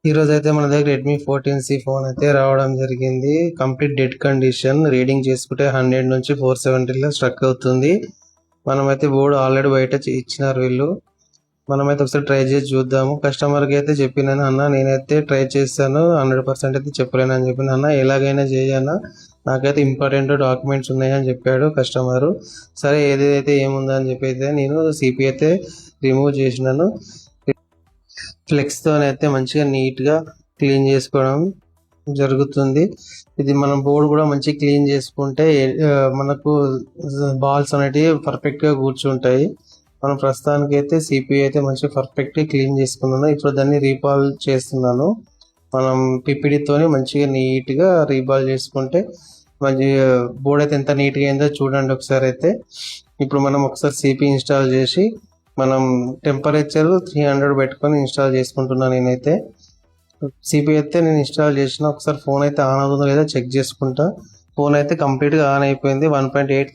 ఈ రోజు అయితే మన దగ్గర రెడ్మీ 14C ఫోన్ అయితే రావడం జరిగింది. Complete dead condition. రీడింగ్ చేసుకుంటే 100 నుంచి 470లో స్ట్రక్ అవుతుంది. మనమైతే బోర్డు ఆల్రెడీ బయట ఇచ్చినారు వీళ్ళు. మనమైతే ఒకసారి ట్రై చేసి చూద్దాము. కస్టమర్కి అయితే చెప్పినాను, అన్న నేనైతే ట్రై చేస్తాను, 100% అయితే చెప్పలేను అని చెప్పిన. అన్న ఎలాగైనా చేయన్నా, నాకైతే ఇంపార్టెంట్ డాక్యుమెంట్స్ ఉన్నాయని చెప్పాడు కస్టమరు. సరే ఏదైతే ఏముందని చెప్పి అయితే నేను సిపి అయితే రిమూవ్ చేసినాను. ఫ్లెక్స్తో అయితే మంచిగా నీట్గా క్లీన్ చేసుకోవడం జరుగుతుంది. ఇది మనం బోర్డు కూడా మంచిగా క్లీన్ చేసుకుంటే మనకు బాల్స్ అనేటివి పర్ఫెక్ట్గా కూర్చుంటాయి. మనం ప్రస్తుతానికి అయితే సిపియు అయితే మంచిగా పర్ఫెక్ట్గా క్లీన్ చేసుకున్నాను. ఇప్పుడు దాన్ని రీబాల్ చేస్తున్నాను. మనం పిపిడితోని మంచిగా నీట్గా రీబాల్ చేసుకుంటే మంచి బోర్డు అయితే ఎంత నీట్గా అయిందో చూడండి ఒకసారి అయితే. ఇప్పుడు మనం ఒకసారి సిపి ఇన్స్టాల్ చేసి మనం టెంపరేచర్ 300 పెట్టుకొని ఇన్స్టాల్ చేసుకుంటున్నాను నేనైతే. సిపి అయితే నేను ఇన్స్టాల్ చేసిన. ఒకసారి ఫోన్ అయితే ఆన్ అవుతుందో లేదో చెక్ చేసుకుంటా. ఫోన్ అయితే కంప్లీట్గా ఆన్ అయిపోయింది. 1.8